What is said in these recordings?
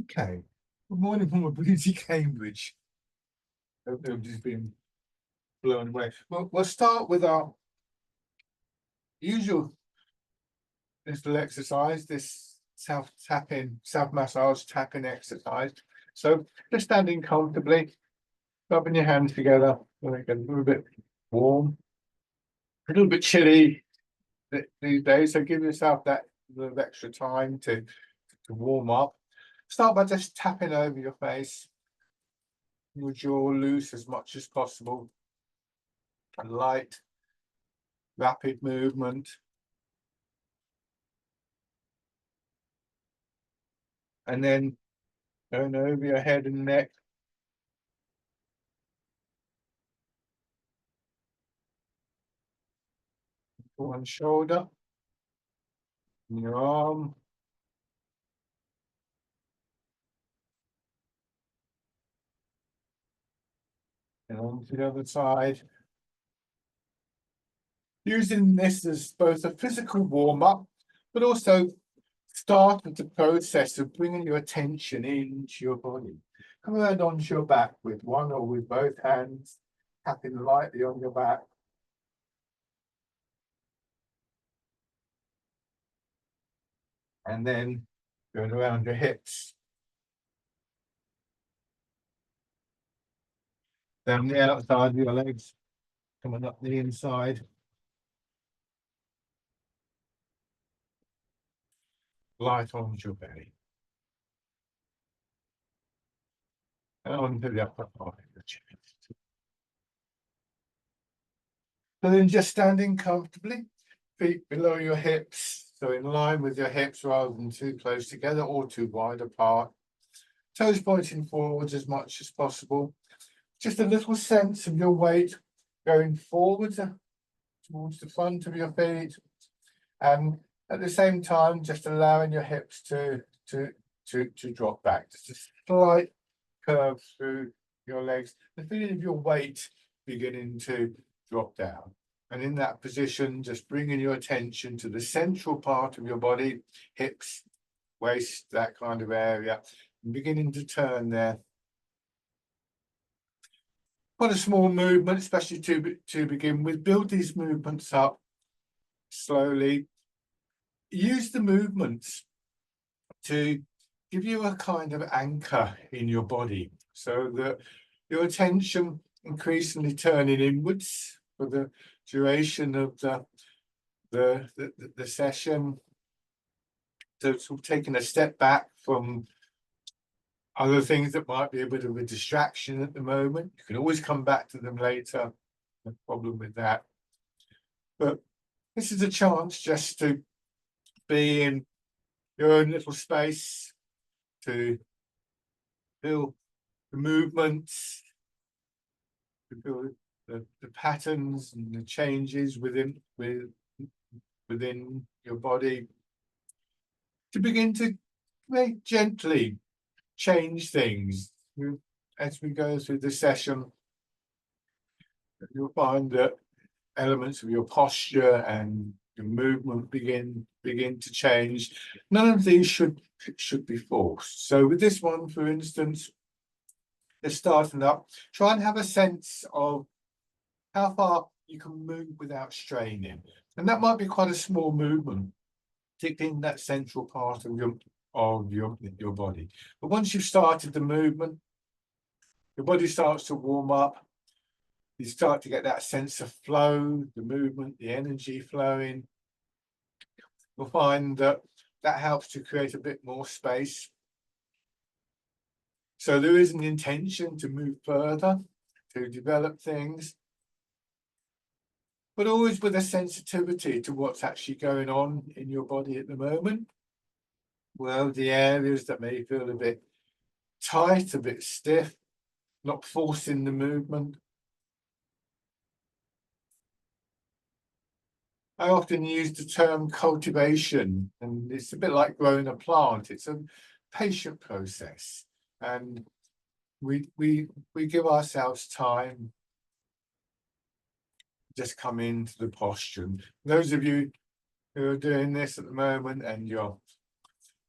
Okay. Good morning from a breezy Cambridge. Hope nobody's been blown away. Well, we'll start with our usual little exercise, this self massage tapping exercise. So just standing comfortably, rubbing your hands together, make it a little bit warm, a little bit chilly these days. So give yourself that little extra time to warm up. Start by just tapping over your face, your jaw loose as much as possible. A light, rapid movement. And then going over your head and neck. One shoulder. Your arm. And on to the other side. Using this as both a physical warm-up, but also start with the process of bringing your attention into your body. Come around onto your back with one or with both hands, tapping lightly on your back. And then going around your hips. Down the outside of your legs, coming up the inside. Light onto your belly. And onto the upper part of the chest. So then just standing comfortably, feet below your hips, so in line with your hips rather than too close together or too wide apart. Toes pointing forwards as much as possible. Just a little sense of your weight going forward towards the front of your feet. And at the same time, just allowing your hips to drop back. Just a slight curve through your legs. The feeling of your weight beginning to drop down. And in that position, just bringing your attention to the central part of your body, hips, waist, that kind of area, and beginning to turn there. Quite a small movement, especially to begin with. Build these movements up slowly. Use the movements to give you a kind of anchor in your body so that your attention increasingly turning inwards for the duration of the session. So sort of taking a step back from other things that might be a bit of a distraction at the moment. You can always come back to them later. No problem with that. But this is a chance just to be in your own little space, to feel the movements, to feel the patterns and the changes within your body, to begin to very gently change things as we go through the session. You'll find that elements of your posture and your movement begin to change. None of these should be forced. So with this one, for instance, just starting up, try and have a sense of how far you can move without straining. And that might be quite a small movement, particularly in that central part of your body. But once you've started the movement, your body starts to warm up. You start to get that sense of flow, the movement, the energy flowing. You'll find that helps to create a bit more space. So there is an intention to move further, to develop things, but always with a sensitivity to what's actually going on in your body at the moment. Well, the areas that may feel a bit tight, a bit stiff, not forcing the movement. I often use the term cultivation, and it's a bit like growing a plant. It's a patient process, and we give ourselves time. Just come into the posture. Those of you who are doing this at the moment and you're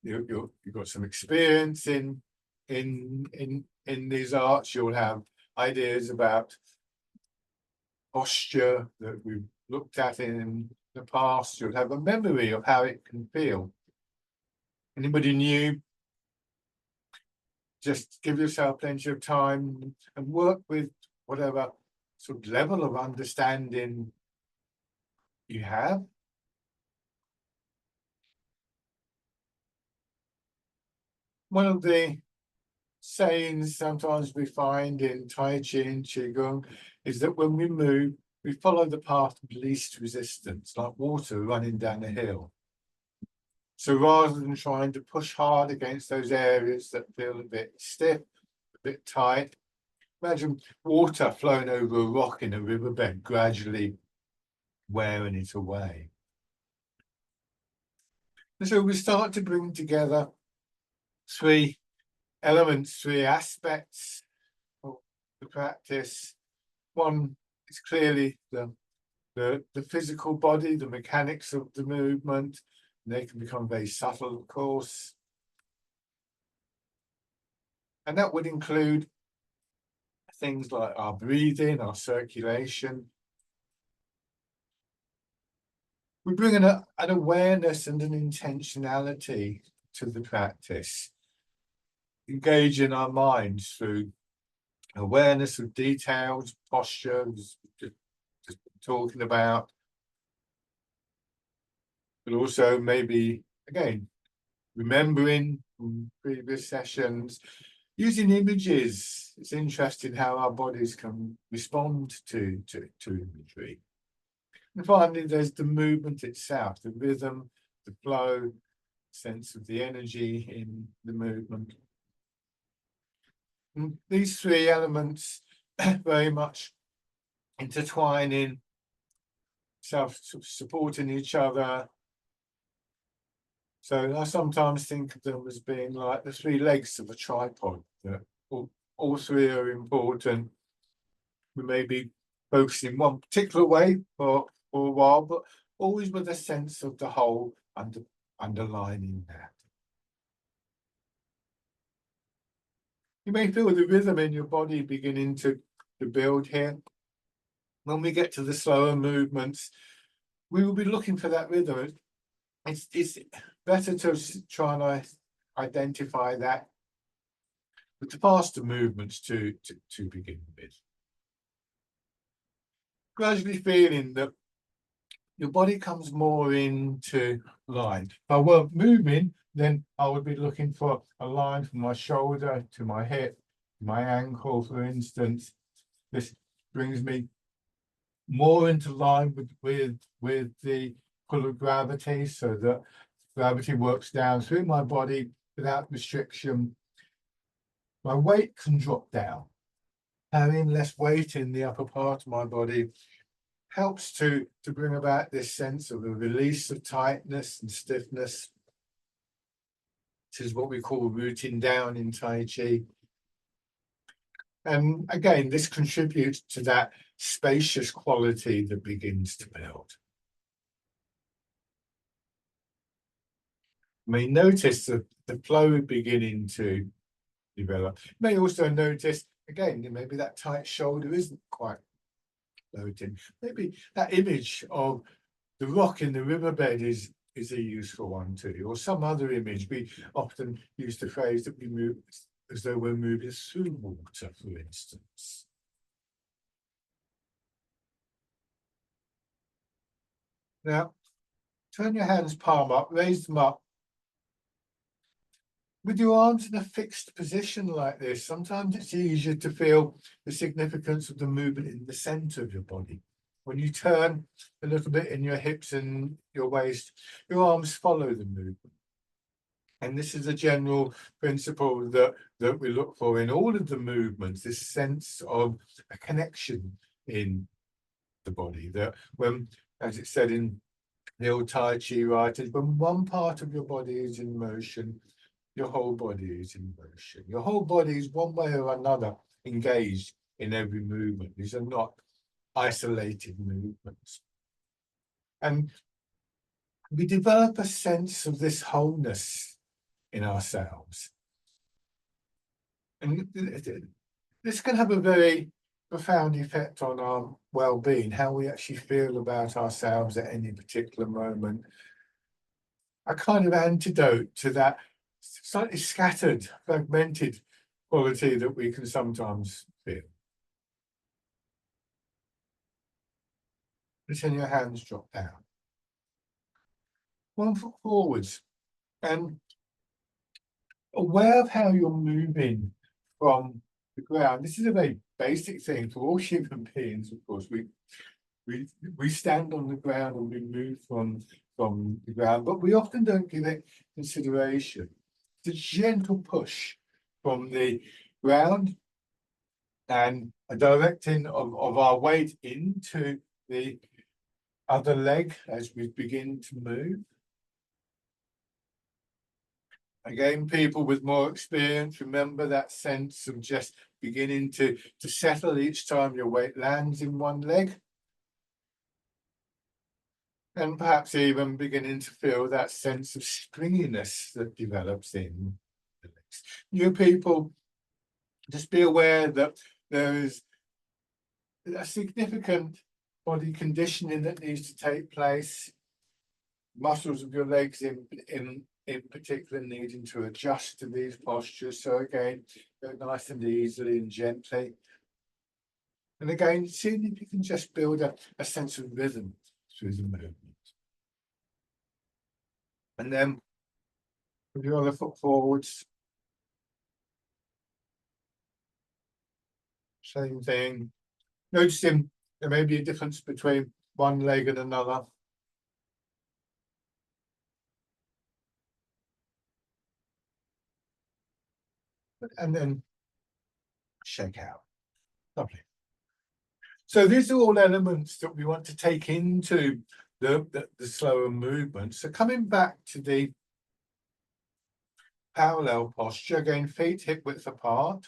you've got some experience in these arts. You'll have ideas about posture that we've looked at in the past. You'll have a memory of how it can feel. Anybody new, just give yourself plenty of time and work with whatever sort of level of understanding you have. One of the sayings sometimes we find in Tai Chi and Qigong is that when we move, we follow the path of least resistance, like water running down a hill. So rather than trying to push hard against those areas that feel a bit stiff, a bit tight, imagine water flowing over a rock in a riverbed, gradually wearing it away. And so we start to bring together three elements, three aspects of the practice. One is clearly the physical body, the mechanics of the movement. They can become very subtle, of course. And that would include things like our breathing, our circulation. We bring an awareness and an intentionality to the practice, engaging our minds through awareness of details, postures, just talking about, but also maybe, again, remembering from previous sessions, using images. It's interesting how our bodies can respond to imagery. And finally, there's the movement itself, the rhythm, the flow, sense of the energy in the movement. And these three elements very much intertwining, self-supporting each other. So I sometimes think of them as being like the three legs of a tripod, that all three are important. We may be focusing one particular way for a while, but always with a sense of the whole underlining that. You may feel the rhythm in your body beginning to build here. When we get to the slower movements, we will be looking for that rhythm. It's better to try and identify that with the faster movements to begin with. Gradually feeling that your body comes more into line. If I weren't moving, then I would be looking for a line from my shoulder to my hip, my ankle, for instance. This brings me more into line with the pull of gravity, so that gravity works down through my body without restriction. My weight can drop down. Having less weight in the upper part of my body helps to bring about this sense of a release of tightness and stiffness. This is what we call rooting down in Tai Chi. And again, this contributes to that spacious quality that begins to build. You may notice the flow beginning to develop. You may also notice, again, maybe that tight shoulder isn't quite floating. Maybe that image of the rock in the riverbed is a useful one too, or some other image. We often use the phrase that we move as though we're moving through water, for instance. Now, turn your hands palm up, raise them up. With your arms in a fixed position like this, sometimes it's easier to feel the significance of the movement in the center of your body. When you turn a little bit in your hips and your waist, your arms follow the movement. And this is a general principle that we look for in all of the movements, this sense of a connection in the body. That when, as it said in the old Tai Chi writers, when one part of your body is in motion, your whole body is in motion. Your whole body is one way or another engaged in every movement. These are not isolated movements. And we develop a sense of this wholeness in ourselves. And this can have a very profound effect on our well-being, how we actually feel about ourselves at any particular moment. A kind of antidote to that slightly scattered, fragmented quality that we can sometimes feel. Letting your hands drop down. 1 foot forwards, and aware of how you're moving from the ground. This is a very basic thing for all human beings, of course. We stand on the ground and we move from the ground, but we often don't give it consideration. The gentle push from the ground and a directing of our weight into the other leg as we begin to move. Again, people with more experience remember that sense of just beginning to settle each time your weight lands in one leg. And perhaps even beginning to feel that sense of springiness that develops in the legs. New people, just be aware that there is a significant body conditioning that needs to take place. Muscles of your legs in particular needing to adjust to these postures. So again, go nice and easily and gently. And again, seeing if you can just build a sense of rhythm through the movement. And then with your other foot forwards. Same thing. Noticing there may be a difference between one leg and another. And then shake out. Lovely. So these are all elements that we want to take into the slower movement. So coming back to the parallel posture, again, feet hip width apart,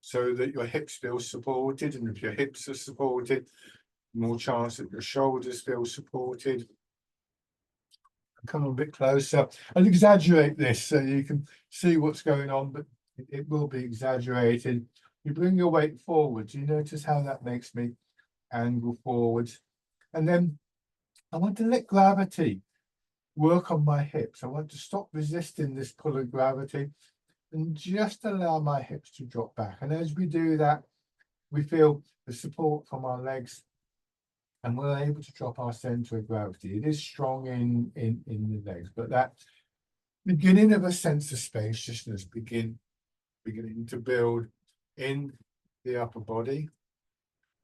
so that your hips feel supported. And if your hips are supported, more chance that your shoulders feel supported. Come a bit closer and exaggerate this so you can see what's going on, but it will be exaggerated. You bring your weight forward. You notice how that makes me angle forward. And then I want to let gravity work on my hips. I want to stop resisting this pull of gravity and just allow my hips to drop back. And as we do that, we feel the support from our legs and we're able to drop our center of gravity. It is strong in the legs, but that beginning of a sense of spaciousness beginning to build in the upper body.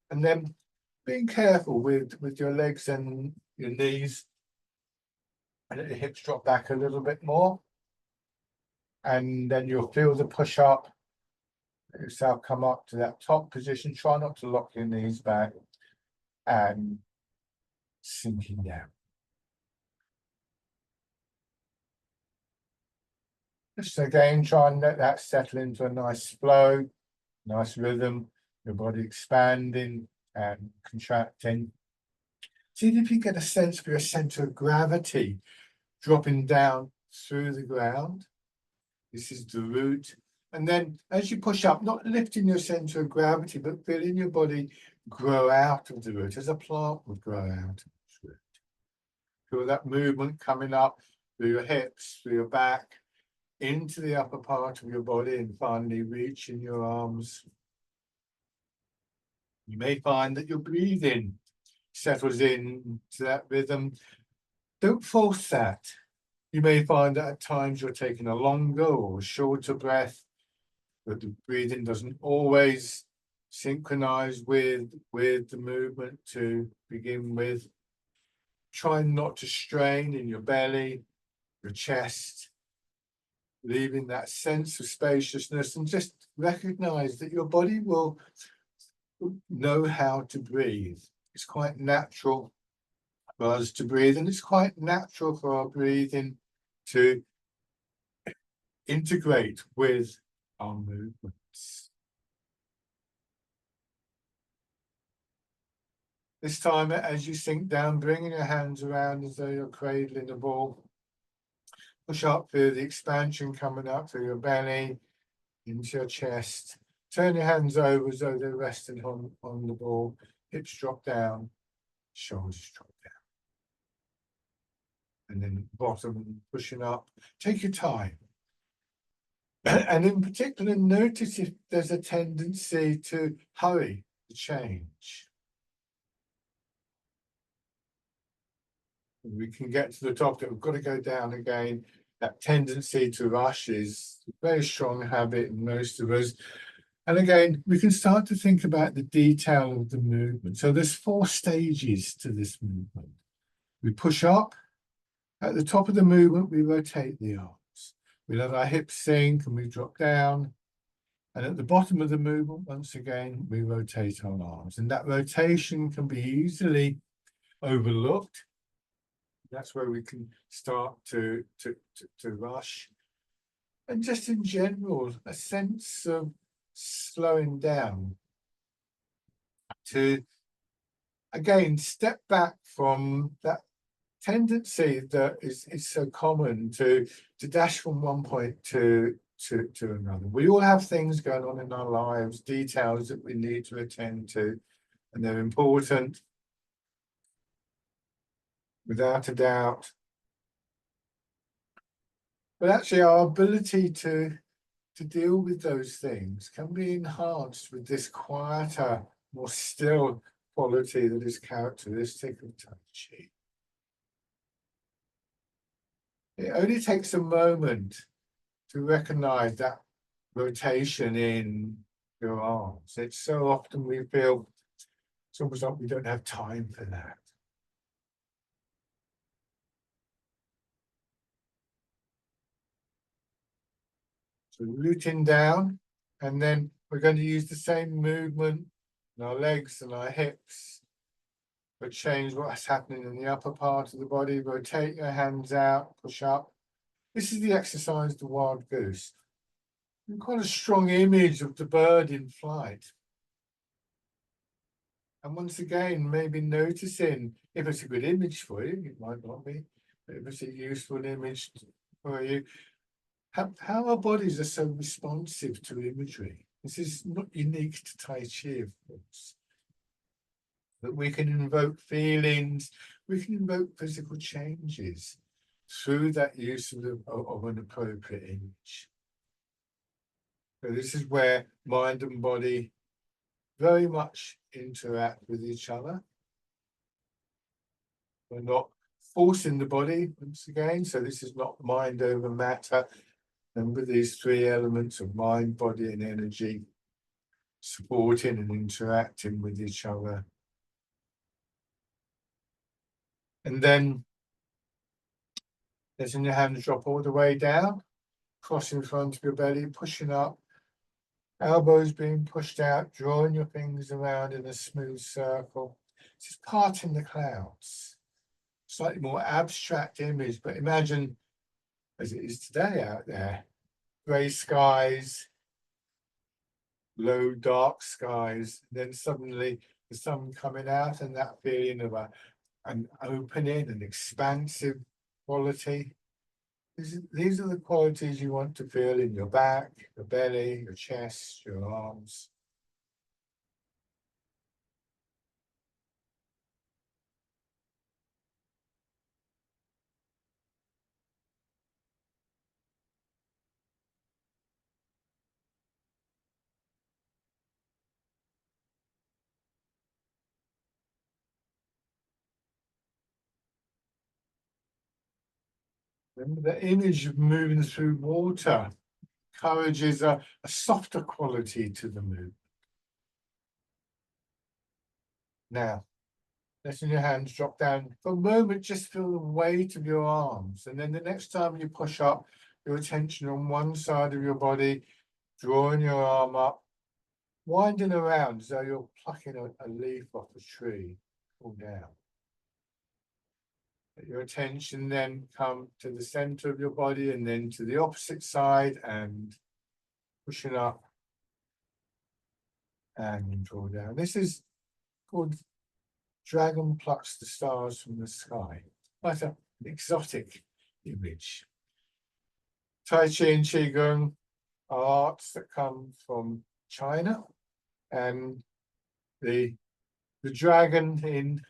And then being careful with your legs and your knees, and let the hips drop back a little bit more. And then you'll feel the push up. Let yourself come up to that top position. Try not to lock your knees back and sinking down. Just again, try and let that settle into a nice flow, nice rhythm, your body expanding and contracting. See if you get a sense for your center of gravity dropping down through the ground. This is the root. And then as you push up, not lifting your center of gravity, but feeling your body grow out of the root as a plant would grow out of the root. Feel that movement coming up through your hips, through your back, into the upper part of your body, and finally reaching your arms. You may find that your breathing settles in to that rhythm. Don't force that. You may find that at times you're taking a longer or shorter breath, but the breathing doesn't always synchronize with the movement to begin with. Try not to strain in your belly, your chest, leaving that sense of spaciousness, and just recognize that your body will know how to breathe. It's quite natural for us to breathe, and it's quite natural for our breathing to integrate with our movements. This time, as you sink down, bringing your hands around as though you're cradling a ball, Push up, feel the expansion coming up through your belly, into your chest. Turn your hands over as though they're resting on the ball. Hips drop down, shoulders drop down. And then bottom, pushing up. Take your time. And in particular, notice if there's a tendency to hurry the change. We can get to the top, that we've got to go down again. That tendency to rush is a very strong habit in most of us. And again, we can start to think about the detail of the movement. So there's 4 stages to this movement. We push up. At the top of the movement, we rotate the arms. We let our hips sink and we drop down. And at the bottom of the movement, once again, we rotate our arms. And that rotation can be easily overlooked. That's where we can start to rush. And just in general, a sense of slowing down. To, again, step back from that tendency that is so common to dash from one point to another. We all have things going on in our lives, details that we need to attend to, and they're important, without a doubt. But actually, our ability to deal with those things can be enhanced with this quieter, more still quality that is characteristic of Tai Chi. It only takes a moment to recognize that rotation in your arms. It's so often we feel it's almost like we don't have time for that. So rooting down, and then we're going to use the same movement in our legs and our hips, but change what's happening in the upper part of the body. Rotate your hands out, push up. This is the exercise, the wild goose. And quite a strong image of the bird in flight. And once again, maybe noticing if it's a good image for you, it might not be, but if it's a useful image for you, how our bodies are so responsive to imagery. This is not unique to Tai Chi, of course. But we can invoke feelings, we can invoke physical changes through that use of an appropriate image. So this is where mind and body very much interact with each other. We're not forcing the body, once again, so this is not mind over matter. Remember these 3 elements of mind, body, and energy supporting and interacting with each other. And then letting your hands drop all the way down, cross in front of your belly, pushing up, elbows being pushed out, drawing your fingers around in a smooth circle. This is parting the clouds. Slightly more abstract image, but imagine, as it is today out there, grey skies, low dark skies, then suddenly the sun coming out, and that feeling of an opening, an expansive quality. These are the qualities you want to feel in your back, your belly, your chest, your arms. Remember the image of moving through water. Courage is a softer quality to the movement. Now, letting your hands drop down. For a moment, just feel the weight of your arms. And then the next time you push up, your attention on one side of your body, drawing your arm up, winding around as though you're plucking a leaf off a tree, pull down. Let your attention then come to the center of your body and then to the opposite side and pushing up and draw down. This is called Dragon Plucks the Stars from the Sky. Quite an exotic image. Tai Chi and Qigong are arts that come from China, and the dragon in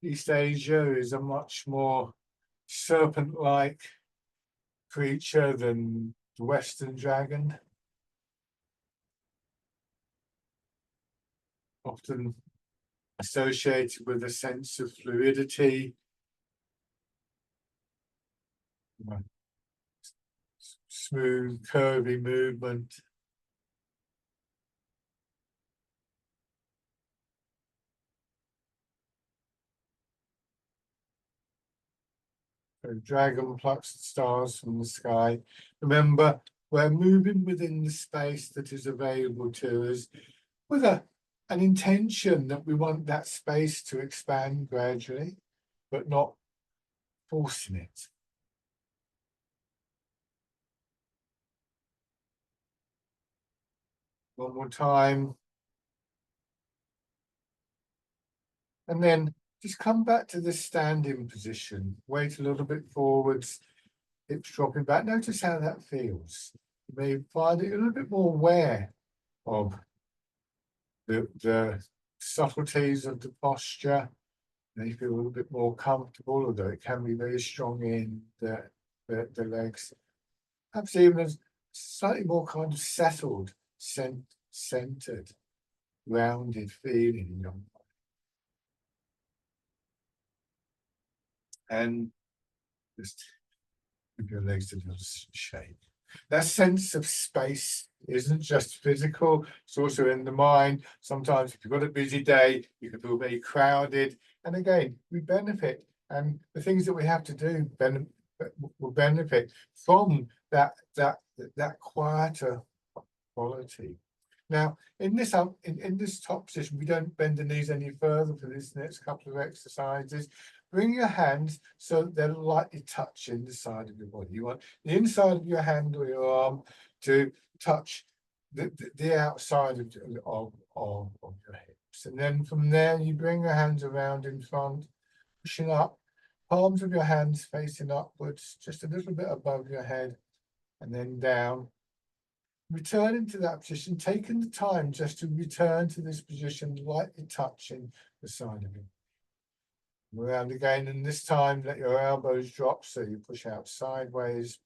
East Asia is a much more serpent-like creature than the Western dragon. Often associated with a sense of fluidity, smooth, curvy movement. The dragon plucks the stars from the sky. Remember, we're moving within the space that is available to us with an intention that we want that space to expand gradually, but not forcing it. One more time. And then just come back to the standing position. Weight a little bit forwards, hips dropping back. Notice how that feels. You may find it a little bit more aware of the subtleties of the posture. They feel a little bit more comfortable, although it can be very strong in the legs. Perhaps even a slightly more kind of settled, centered, rounded feeling in your body. And just give your legs a little shake. That sense of space isn't just physical, it's also in the mind. Sometimes if you've got a busy day, you can feel very crowded. And again, we benefit. And the things that we have to do will benefit from that quieter quality. Now, in this top position, we don't bend the knees any further for this next couple of exercises. Bring your hands so they're lightly touching the side of your body. You want the inside of your hand or your arm to touch the outside of your hips. And then from there, you bring your hands around in front, pushing up, palms of your hands facing upwards, just a little bit above your head, and then down. Returning to that position, taking the time just to return to this position, lightly touching the side of it. Around again, and this time let your elbows drop so you push out sideways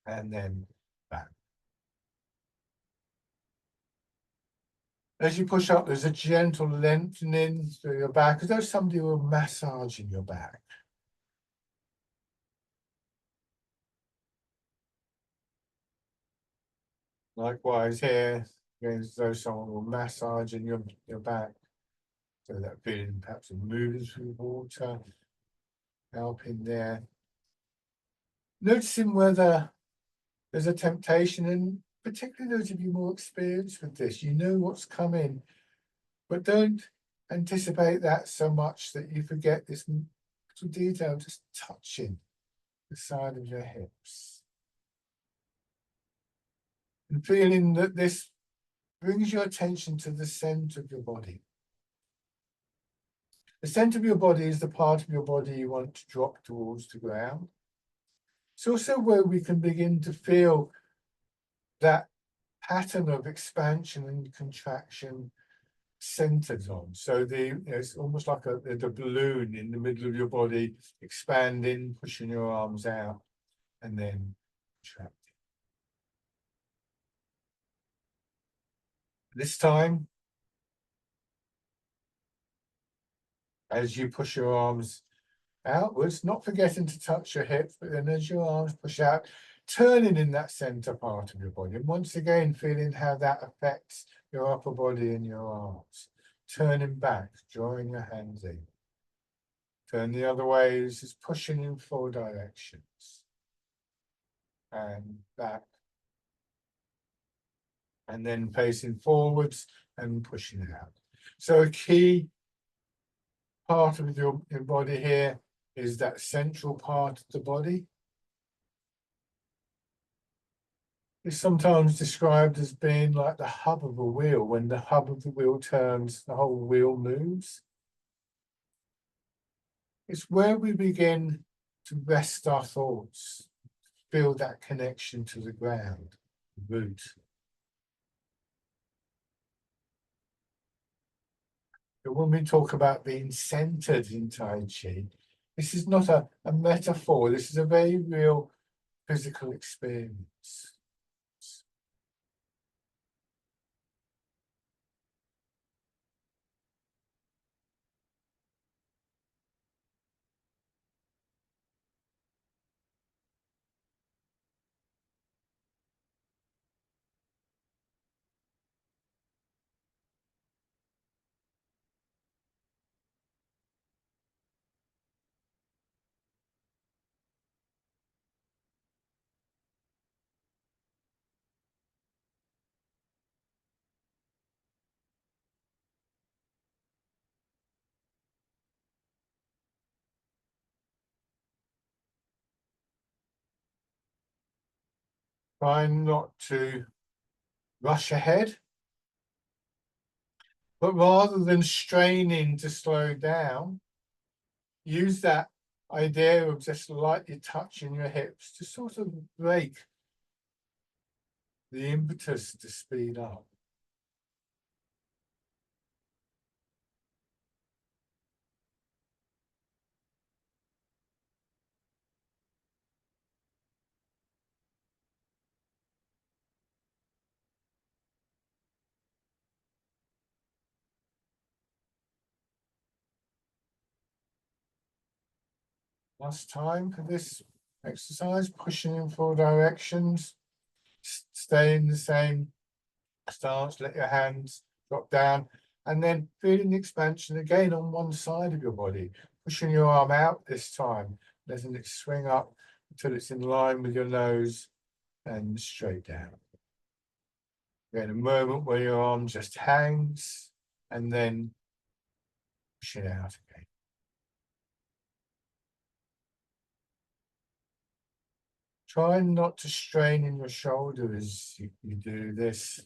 and then back. As you push up, there's a gentle lengthening through your back, as though somebody were massaging your back. Likewise here, again, as though someone were massaging your back. So that feeling perhaps of moving through water, helping there. Noticing whether there's a temptation, and particularly those of you more experienced with this, you know what's coming, but don't anticipate that so much that you forget this little detail, just touching the side of your hips. And feeling that this brings your attention to the center of your body. The center of your body is the part of your body you want to drop towards the ground. It's also where we can begin to feel that pattern of expansion and contraction centered on. So it's almost like the balloon in the middle of your body, expanding, pushing your arms out, and then contracting. This time, as you push your arms outwards, not forgetting to touch your hips, but then as your arms push out, turning in that center part of your body. And once again, feeling how that affects your upper body and your arms. Turning back, drawing your hands in. Turn the other way, this is pushing in 4 directions. And back. And then facing forwards and pushing out. So a key part of your body here is that central part of the body. It's sometimes described as being like the hub of a wheel. When the hub of the wheel turns, the whole wheel moves. It's where we begin to rest our thoughts, feel that connection to the ground, the root. But when we talk about being centered in Tai Chi, this is not a metaphor, this is a very real physical experience. Try not to rush ahead, but rather than straining to slow down, use that idea of just lightly touching your hips to sort of break the impetus to speed up. Last time for this exercise, pushing in 4 directions, stay in the same stance, let your hands drop down, and then feeling the expansion again on one side of your body, pushing your arm out this time, letting it swing up until it's in line with your nose and straight down. Again, a moment where your arm just hangs and then push it out again. Try not to strain in your shoulder as you do this.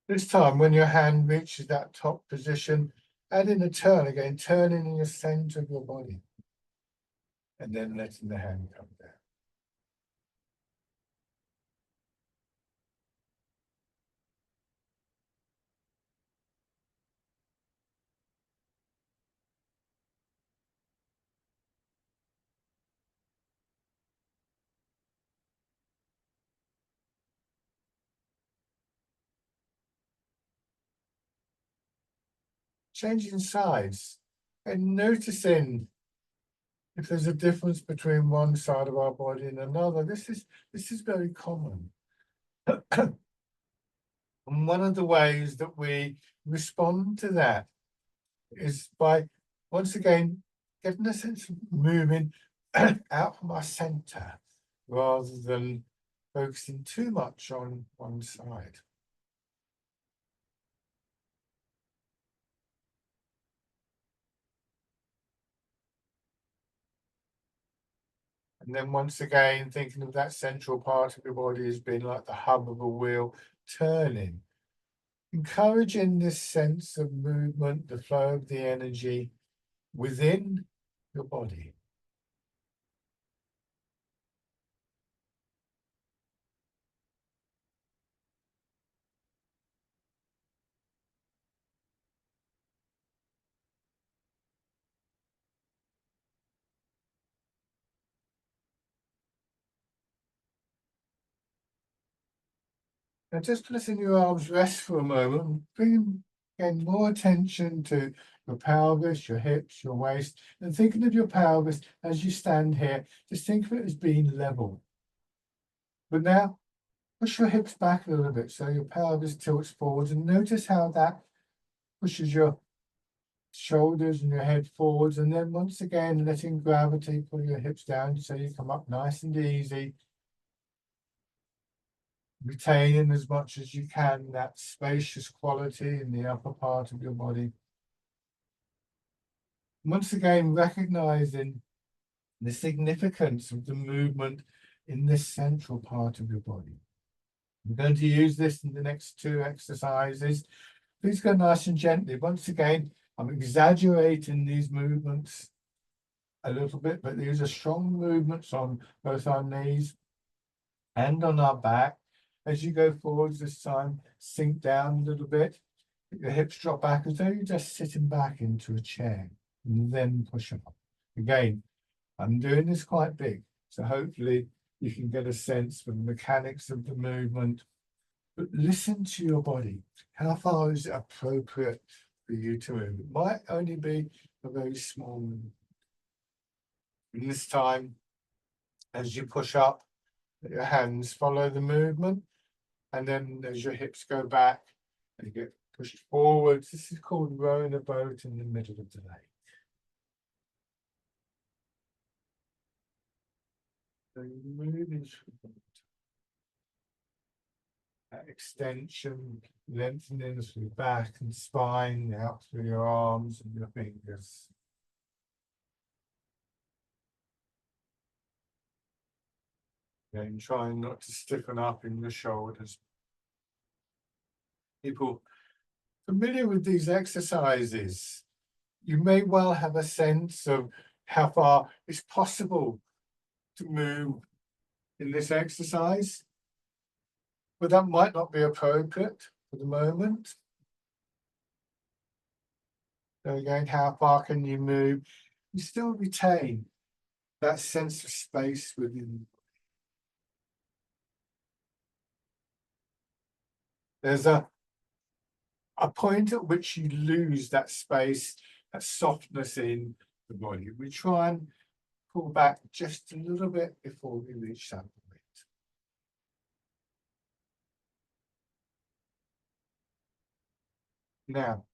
This time, when your hand reaches that top position, add in a turn again, turning in the center of your body. And then letting the hand come down. Changing sides and noticing if there's a difference between one side of our body and another. This is very common. And one of the ways that we respond to that is by, once again, getting a sense of moving out from our center rather than focusing too much on one side. And then once again, thinking of that central part of your body as being like the hub of a wheel turning, encouraging this sense of movement, the flow of the energy within your body. Now just letting your arms rest for a moment, bringing again more attention to your pelvis, your hips, your waist, and thinking of your pelvis as you stand here, just think of it as being level. But now push your hips back a little bit so your pelvis tilts forwards, and notice how that pushes your shoulders and your head forwards, and then once again letting gravity pull your hips down so you come up nice and easy, retaining as much as you can that spacious quality in the upper part of your body. Once again, recognizing the significance of the movement in this central part of your body. I'm going to use this in the next two exercises. Please go nice and gently. Once again, I'm exaggerating these movements a little bit, but these are strong movements on both our knees and on our back. As you go forwards this time, sink down a little bit. Your hips drop back as though you're just sitting back into a chair, and then push up. Again, I'm doing this quite big, so hopefully you can get a sense for the mechanics of the movement. But listen to your body. How far is it appropriate for you to move? It might only be a very small movement. And this time, as you push up, your hands follow the movement. And then as your hips go back and you get pushed forwards, this is called rowing a boat in the middle of the lake. So you're moving through that extension, lengthening through back and spine, out through your arms and your fingers. Again, trying not to stiffen up in the shoulders. People familiar with these exercises, you may well have a sense of how far it's possible to move in this exercise, but that might not be appropriate for the moment. So again, how far can you move? You still retain that sense of space within. There's a point at which you lose that space, that softness in the body. We try and pull back just a little bit before we reach that point. Now,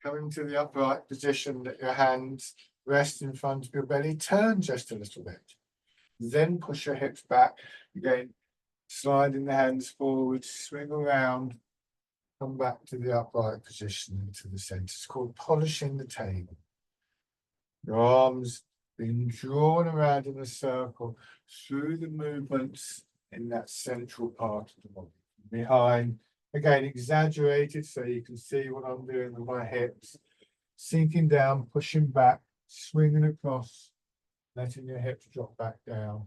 coming to the upright position, let your hands rest in front of your belly, turn just a little bit. Then push your hips back. Again, sliding the hands forward, swing around, come back to the upright position into the center. It's called polishing the table. Your arms being drawn around in a circle through the movements in that central part of the body. Behind, again, exaggerated so you can see what I'm doing with my hips. Sinking down, pushing back, swinging across, letting your hips drop back down,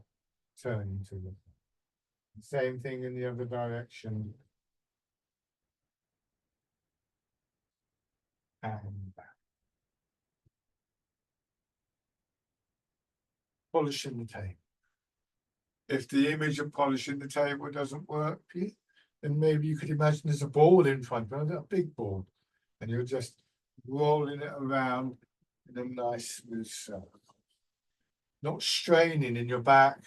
turning to them. Same thing in the other direction. And back. Polishing the table. If the image of polishing the table doesn't work for you, then maybe you could imagine there's a ball in front of you, a big ball, and you're just rolling it around in a nice smooth circle. Not straining in your back,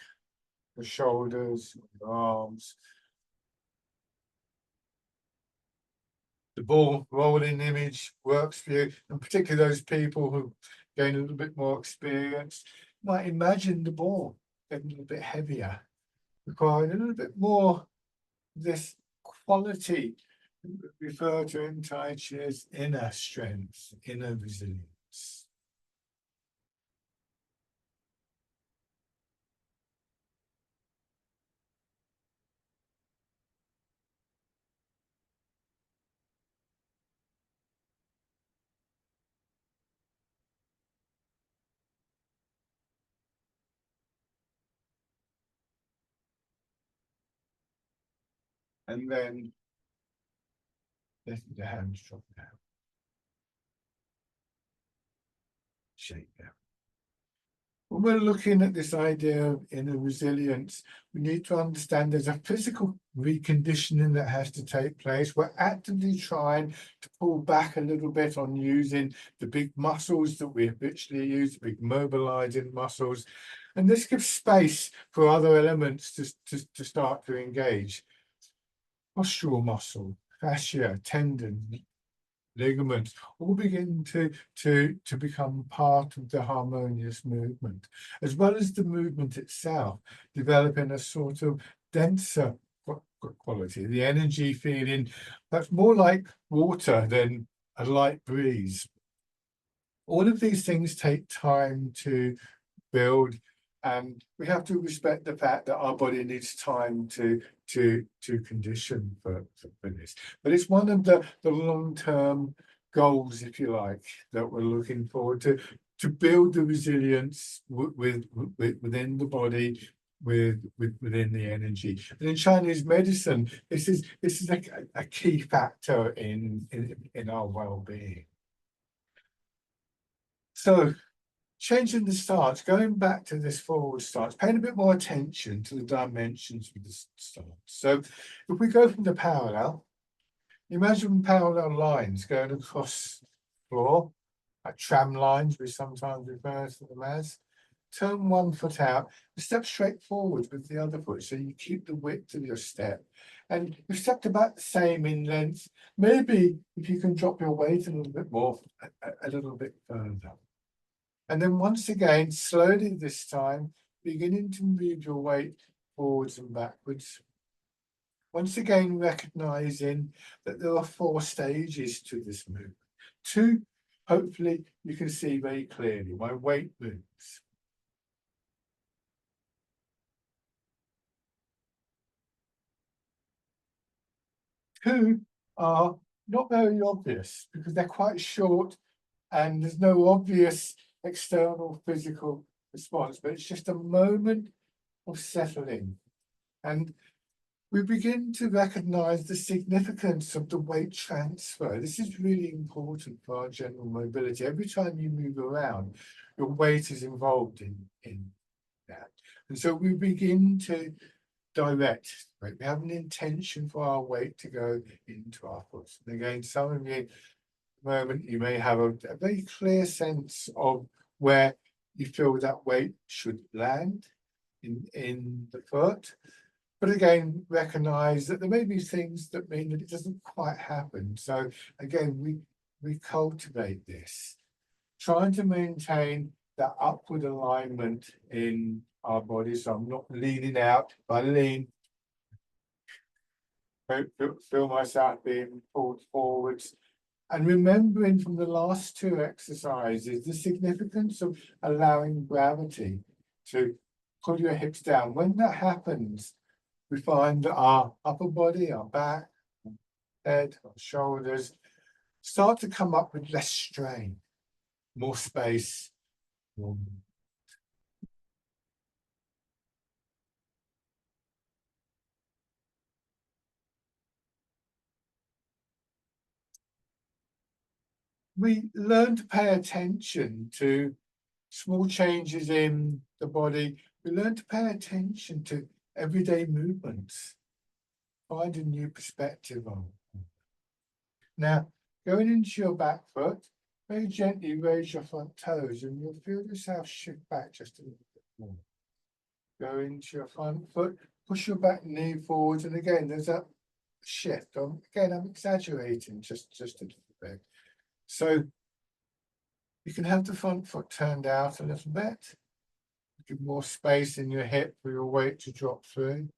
your shoulders, your arms. The ball rolling image works for you, and particularly those people who gain a little bit more experience might imagine the ball getting a little bit heavier, requiring a little bit more this quality referred to in Tai Chi as inner strength, inner resilience. And then letting the hands drop down. Shake down. When we're looking at this idea of inner resilience, we need to understand there's a physical reconditioning that has to take place. We're actively trying to pull back a little bit on using the big muscles that we habitually use, the big mobilizing muscles. And this gives space for other elements to start to engage. Postural muscle, fascia, tendon, ligaments all begin to become part of the harmonious movement, as well as the movement itself, developing a sort of denser quality, the energy feeling that's more like water than a light breeze. All of these things take time to build, And we have to respect the fact that our body needs time to condition for this. But it's one of the long-term goals, if you like, that we're looking forward to build the resilience within the body, within the energy. And in Chinese medicine, this is a key factor in our well-being. So changing the stance, going back to this forward stance, paying a bit more attention to the dimensions of the stance. So if we go from the parallel, imagine parallel lines going across the floor, like tram lines, we sometimes refer to them as. Turn one foot out and step straight forward with the other foot, so you keep the width of your step. And you've stepped about the same in length. Maybe if you can drop your weight a little bit more, a little bit further. And then once again, slowly this time, beginning to move your weight forwards and backwards. Once again, recognizing that there are 4 stages to this movement. 2, hopefully you can see very clearly. My weight moves. 2 are not very obvious because they're quite short and there's no obvious external physical response, but it's just a moment of settling. And we begin to recognize the significance of the weight transfer. This is really important for our general mobility. Every time you move around, your weight is involved in that. And so we begin to direct, right? We have an intention for our weight to go into our foot. And again, some of you, moment, you may have a very clear sense of where you feel that weight should land in the foot. But again, recognize that there may be things that mean that it doesn't quite happen. So again, we cultivate this, trying to maintain that upward alignment in our body. So I'm not leaning out. If I lean, feel myself being pulled forwards. And remembering from the last 2 exercises, the significance of allowing gravity to pull your hips down. When that happens, we find that our upper body, our back, head, our shoulders start to come up with less strain, more space. We learn to pay attention to small changes in the body. We learn to pay attention to everyday movements, find a new perspective on. Now, going into your back foot, very gently raise your front toes and you'll feel yourself shift back just a little bit more. Go into your front foot, push your back knee forwards, and again, there's a shift. Again, I'm exaggerating just a little bit. So you can have the front foot turned out a little bit. Give more space in your hip for your weight to drop through.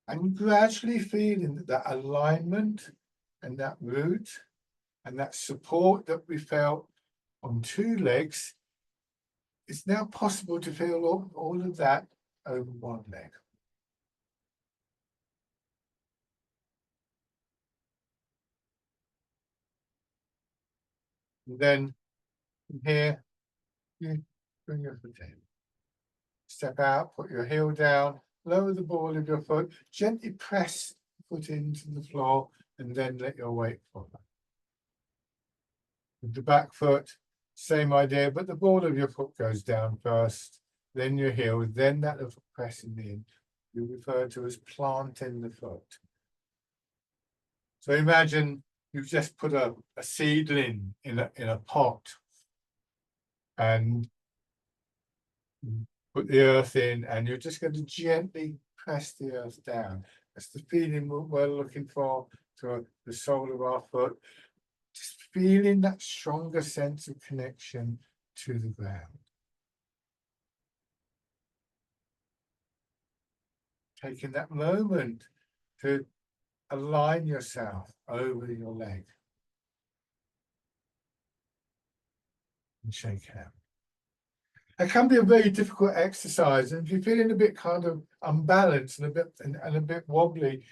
And gradually feeling that alignment and that root and that support that we felt on 2 legs, it's now possible to feel all of that over 1 leg. And then from here, you bring your foot in. Step out, put your heel down, lower the ball of your foot, gently press the foot into the floor, and then let your weight follow. With the back foot, same idea, but the ball of your foot goes down first, then your heel, then that little pressing in. We refer to as planting the foot. So imagine you've just put a seedling in a pot and put the earth in, and you're just going to gently press the earth down. That's the feeling we're looking for to the sole of our foot. Just feeling that stronger sense of connection to the ground. Taking that moment to align yourself over your leg. And shake hands. It can be a very difficult exercise, and if you're feeling a bit kind of unbalanced and a bit wobbly,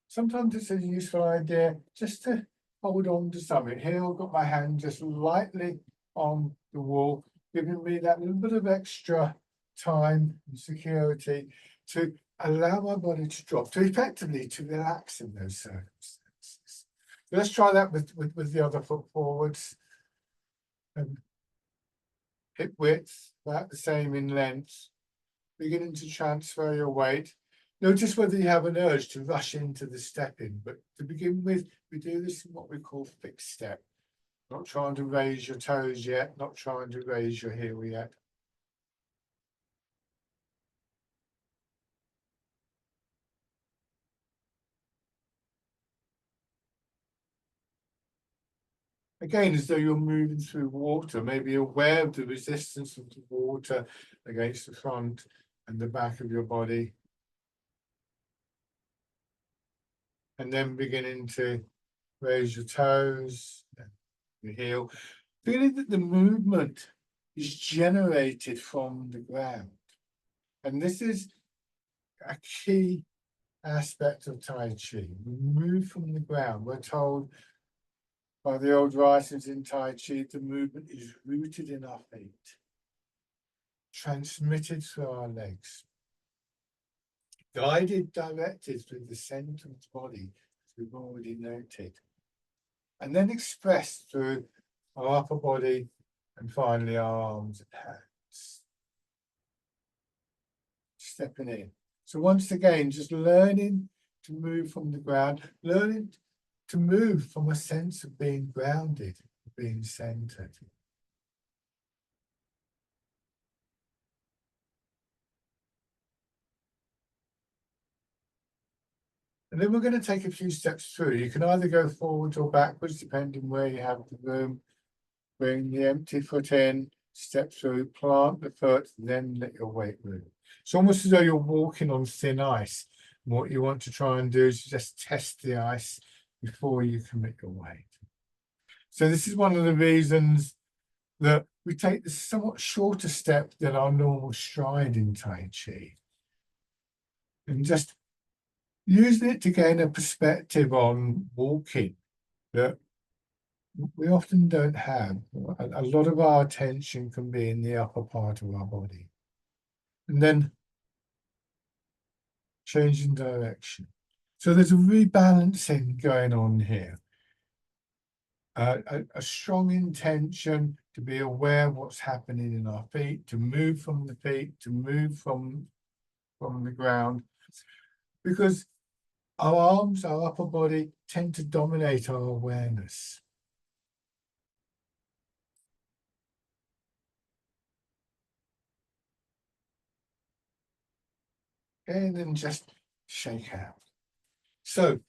sometimes it's a useful idea just to hold on to something. Here I've got my hand just lightly on the wall, giving me that little bit of extra time and security to allow my body to drop, to effectively to relax in those circumstances. So let's try that with the other foot forwards. And hip width, about the same in length. Beginning to transfer your weight. Notice whether you have an urge to rush into the stepping, but to begin with, we do this in what we call fixed step. Not trying to raise your toes yet, not trying to raise your heel yet. Again, as though you're moving through water, maybe aware of the resistance of the water against the front and the back of your body. And then beginning to raise your toes, your heel, feeling that the movement is generated from the ground. And this is a key aspect of Tai Chi. We move from the ground. We're told by the old writers in Tai Chi, the movement is rooted in our feet, transmitted through our legs, guided, directed through the center of the body, as we've already noted, and then expressed through our upper body and finally our arms and hands. Stepping in. So once again, just learning to move from the ground, learning to move from a sense of being grounded, being centered. And then we're going to take a few steps through. You can either go forwards or backwards, depending where you have the room. Bring the empty foot in, step through, plant the foot, then let your weight move. It's almost as though you're walking on thin ice. And what you want to try and do is just test the ice before you commit your weight. So this is one of the reasons that we take this somewhat shorter step than our normal stride in Tai Chi. And just using it to gain a perspective on walking that we often don't have. A lot of our attention can be in the upper part of our body. And then changing direction. So there's a rebalancing going on here. A strong intention to be aware of what's happening in our feet, to move from the feet, to move from the ground. Because our arms, our upper body tend to dominate our awareness. And then just shake out. So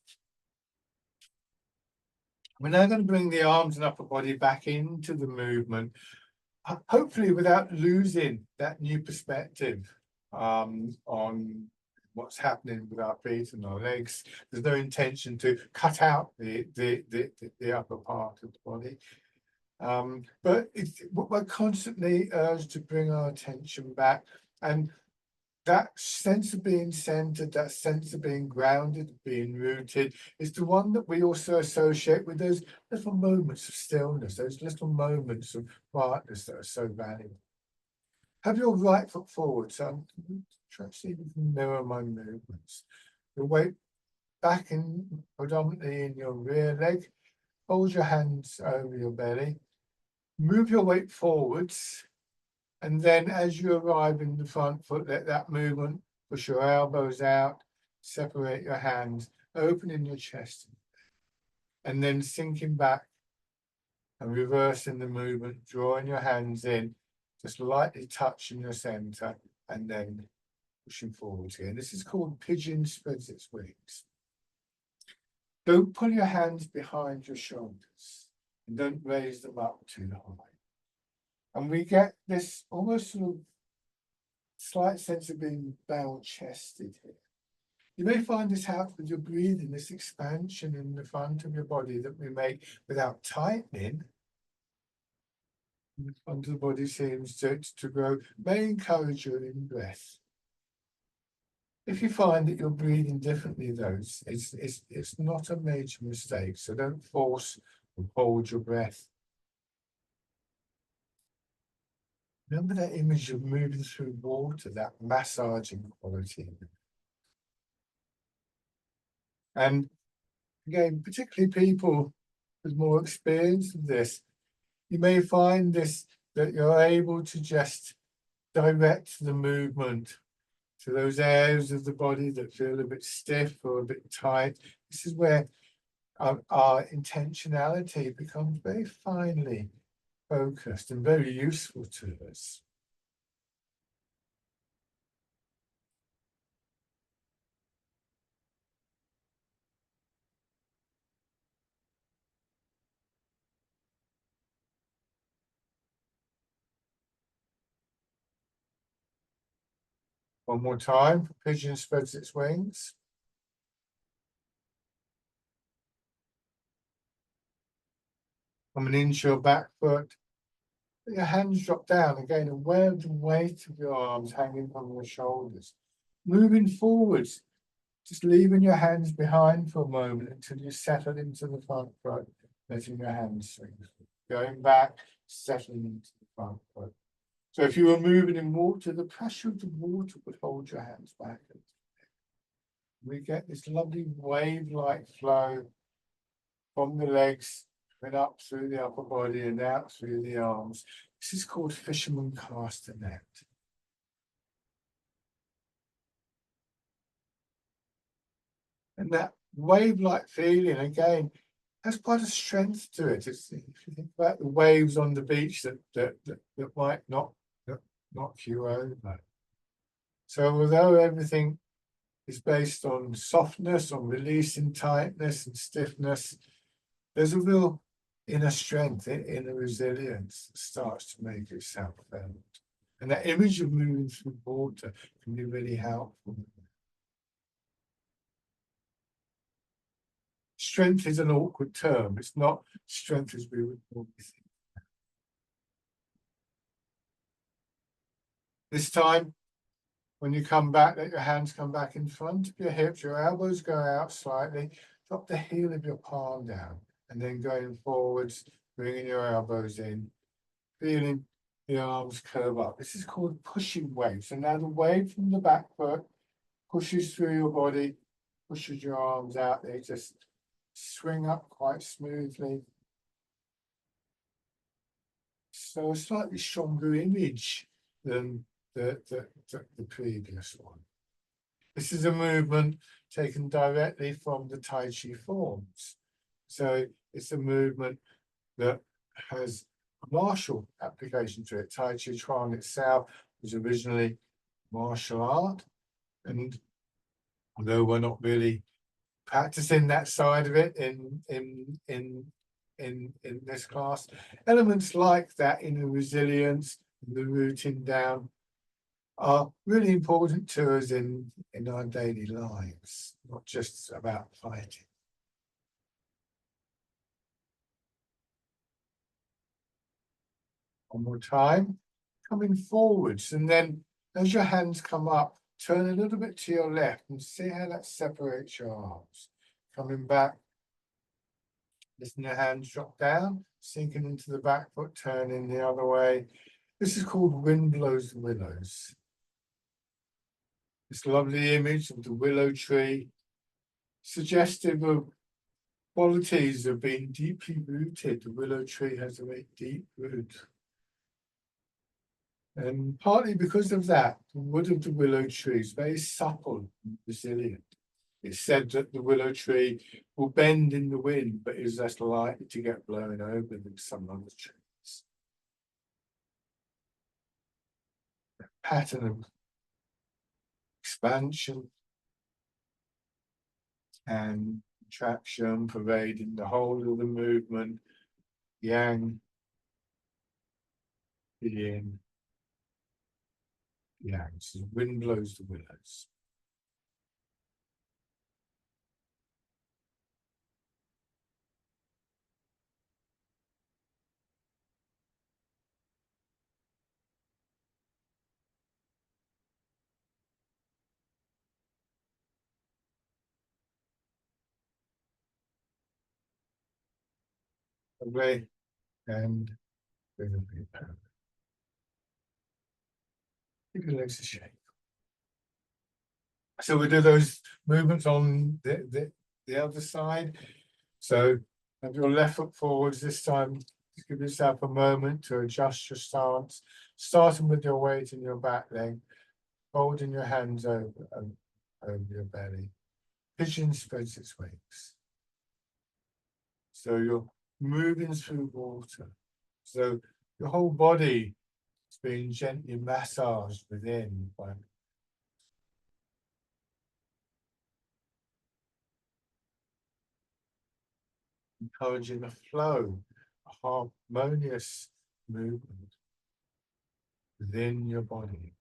we're now going to bring the arms and upper body back into the movement, hopefully without losing that new perspective on what's happening with our feet and our legs. There's no intention to cut out the upper part of the body. But we're constantly urged to bring our attention back, and that sense of being centered, that sense of being grounded, being rooted, is the one that we also associate with those little moments of stillness, those little moments of quietness that are so valuable. Have your right foot forward. So I'm trying to see if you can mirror my movements. Your weight back in, predominantly in your rear leg. Hold your hands over your belly. Move your weight forwards. And then as you arrive in the front foot, let that movement, push your elbows out, separate your hands, opening your chest. And then sinking back and reversing the movement, drawing your hands in, just lightly touching your center, and then pushing forward again. This is called pigeon spreads its wings. Don't pull your hands behind your shoulders and don't raise them up too high. And we get this almost sort of slight sense of being barrel-chested here. You may find this out with your breathing, this expansion in the front of your body that we make without tightening. the front of the body seems to grow, may encourage your in-breath. If you find that you're breathing differently, though, it's not a major mistake. So don't force or hold your breath. Remember that image of moving through water, that massaging quality. And again, particularly people with more experience of this, you may find this, that you're able to just direct the movement to those areas of the body that feel a bit stiff or a bit tight. This is where our intentionality becomes very finely focused and very useful to us. One more time. Pigeon spreads its wings. Coming into your back foot. Your hands drop down again, aware of the weight of your arms hanging from your shoulders. Moving forwards, just leaving your hands behind for a moment until you settle into the front foot, letting your hands swing. Going back, settling into the front foot. So if you were moving in water, the pressure of the water would hold your hands back. We get this lovely wave-like flow from the legs and up through the upper body and out through the arms. This is called fisherman castanet. And that wave-like feeling, again, has quite a strength to it. If you think about the waves on the beach that might knock you over. So although everything is based on softness, on releasing tightness and stiffness, there's a real inner strength, inner resilience that starts to make itself felt. And that image of moving through water can be really helpful. Strength is an awkward term. It's not strength as we would normally think. This time, when you come back, let your hands come back in front of your hips, your elbows go out slightly, drop the heel of your palm down, and then going forwards, bringing your elbows in, feeling the arms curve up. This is called pushing wave. So now the wave from the back foot pushes through your body, pushes your arms out. They just swing up quite smoothly. So a slightly stronger image than the previous one. This is a movement taken directly from the Tai Chi forms. So it's a movement that has a martial application to it. Tai Chi Chuan itself was originally martial art, and although we're not really practicing that side of it in this class, elements like that inner resilience, the rooting down, are really important to us in our daily lives, not just about fighting. One more time, coming forwards, and then as your hands come up, turn a little bit to your left and see how that separates your arms. Coming back, letting your hands drop down, sinking into the back foot, turning the other way. This is called Wind Blows the Willows. This lovely image of the willow tree, suggestive of qualities of being deeply rooted. The willow tree has a very deep root. And partly because of that, the wood of the willow tree is very supple and resilient. It's said that the willow tree will bend in the wind, but is less likely to get blown over than some other trees. A pattern of expansion and contraction pervading the whole of the movement, yang, yin, yang. So the wind blows the willows. Lovely. And give your legs a shake. So we do those movements on the other side. So have your left foot forwards this time. Just give yourself a moment to adjust your stance, starting with your weight in your back leg, holding your hands over your belly. Pigeon spreads its wings. So you're moving through water. So your whole body is being gently massaged within by encouraging a flow, a harmonious movement within your body.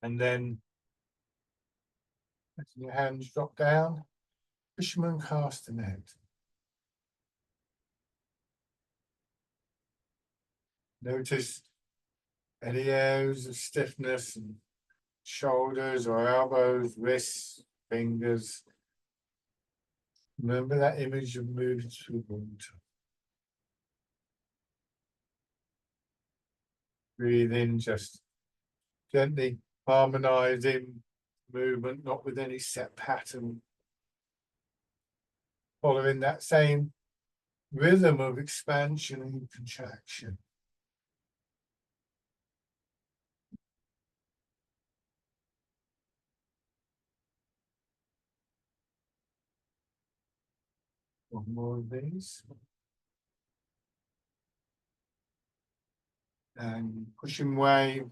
And then letting your hands drop down, fisherman cast a net. Notice any areas of stiffness and shoulders or elbows, wrists, fingers. Remember that image of moving through water. Breathe in, just gently harmonizing movement, not with any set pattern. Following that same rhythm of expansion and contraction. One more of these. And pushing wave.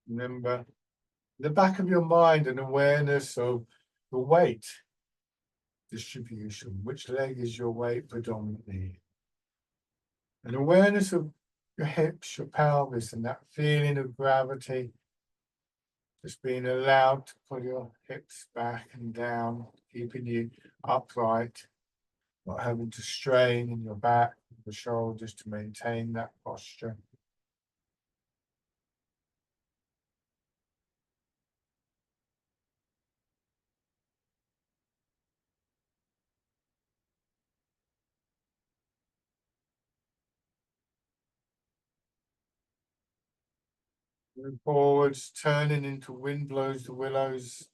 Remember, the back of your mind, an awareness of the weight distribution. Which leg is your weight predominantly? An awareness of your hips, your pelvis, and that feeling of gravity. Just being allowed to pull your hips back and down, keeping you upright, not having to strain in your back, the shoulders to maintain that posture. Moving forwards, turning into wind blows the willows.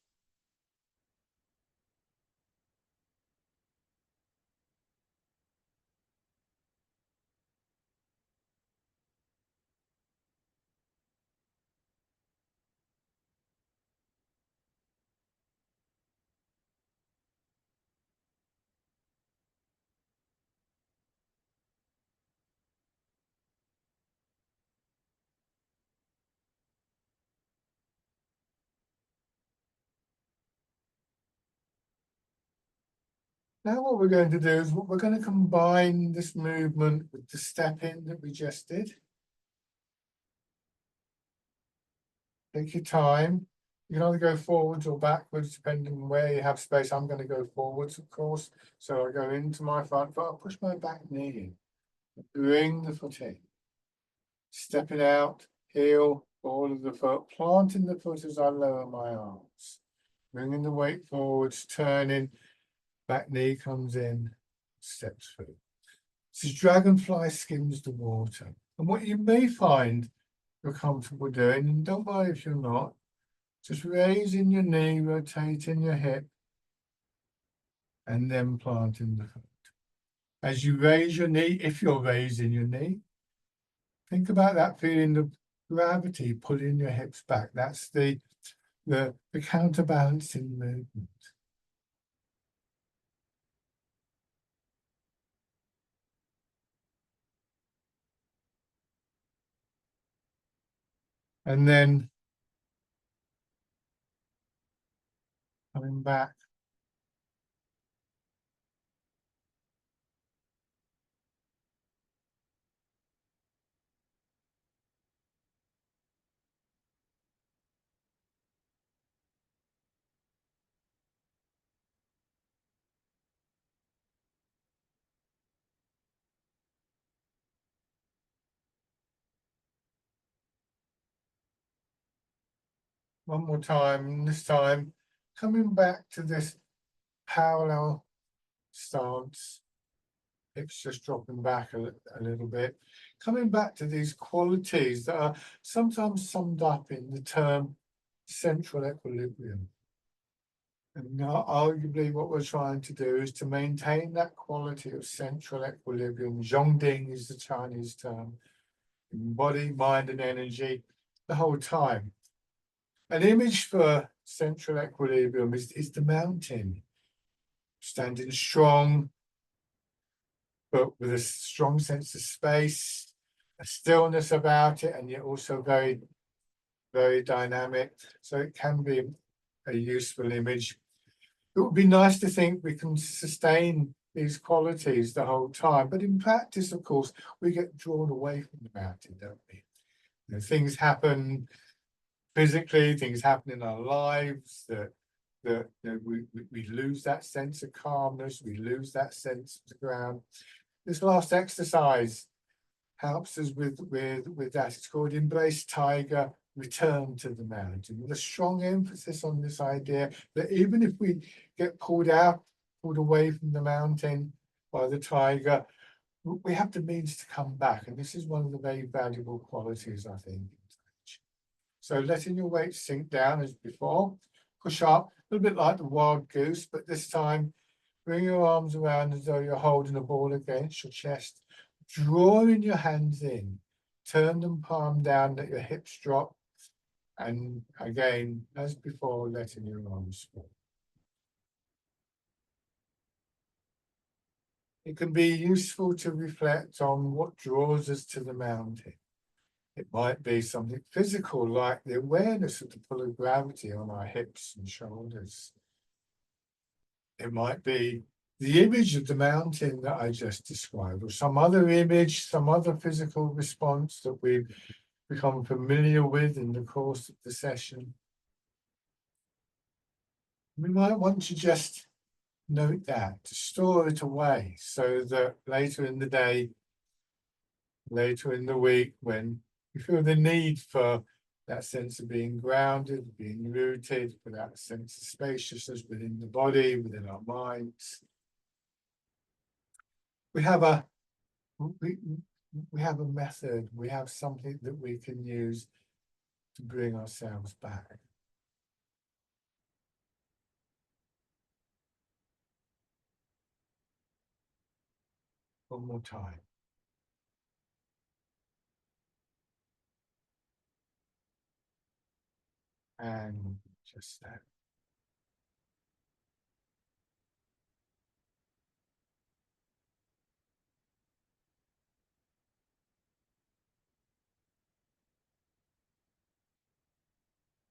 Now what we're going to do is we're going to combine this movement with the step in that we just did. Take your time. You can either go forwards or backwards, depending on where you have space. I'm going to go forwards, of course. So I go into my front foot, I push my back knee in. Bring the foot in. Stepping out, heel, ball of the foot, planting the foot as I lower my arms. Bringing the weight forwards, turning, back knee comes in, steps through. This is dragonfly skims the water. And what you may find you're comfortable doing, and don't worry if you're not, just raising your knee, rotating your hip, and then planting the foot. As you raise your knee, if you're raising your knee, think about that feeling of gravity pulling your hips back. That's the counterbalancing movement. And then coming back. One more time, this time coming back to this parallel stance, hips just dropping back a little bit, coming back to these qualities that are sometimes summed up in the term central equilibrium. And arguably what we're trying to do is to maintain that quality of central equilibrium. Zhongding is the Chinese term, in body, mind, and energy the whole time. An image for central equilibrium is the mountain, standing strong, but with a strong sense of space, a stillness about it, and yet also very, very dynamic. So it can be a useful image. It would be nice to think we can sustain these qualities the whole time, but in practice, of course, we get drawn away from the mountain, don't we? You know, things happen physically, things happen in our lives that you know, we lose that sense of calmness, we lose that sense of the ground. This last exercise helps us with that. It's called Embrace Tiger, Return to the Mountain, with a strong emphasis on this idea that even if we get pulled away from the mountain by the tiger, we have the means to come back. And this is one of the very valuable qualities, I think. So letting your weight sink down as before, push up, a little bit like the wild goose, but this time bring your arms around as though you're holding a ball against your chest, drawing your hands in, turn them palm down, let your hips drop, and again, as before, letting your arms fall. It can be useful to reflect on what draws us to the mountain. It might be something physical, like the awareness of the pull of gravity on our hips and shoulders. It might be the image of the mountain that I just described, or some other image, some other physical response that we've become familiar with in the course of the session. We might want to just note that, to store it away, so that later in the day, later in the week, when we feel the need for that sense of being grounded, being rooted, for that sense of spaciousness within the body, within our minds, we have a method, we have something that we can use to bring ourselves back. One more time. And just that.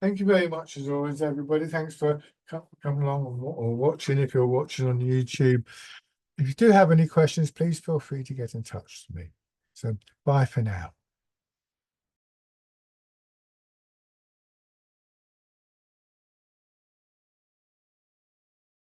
Thank you very much, as always, everybody. Thanks for coming along or watching, if you're watching on YouTube. If you do have any questions, please feel free to get in touch with me. So bye for now.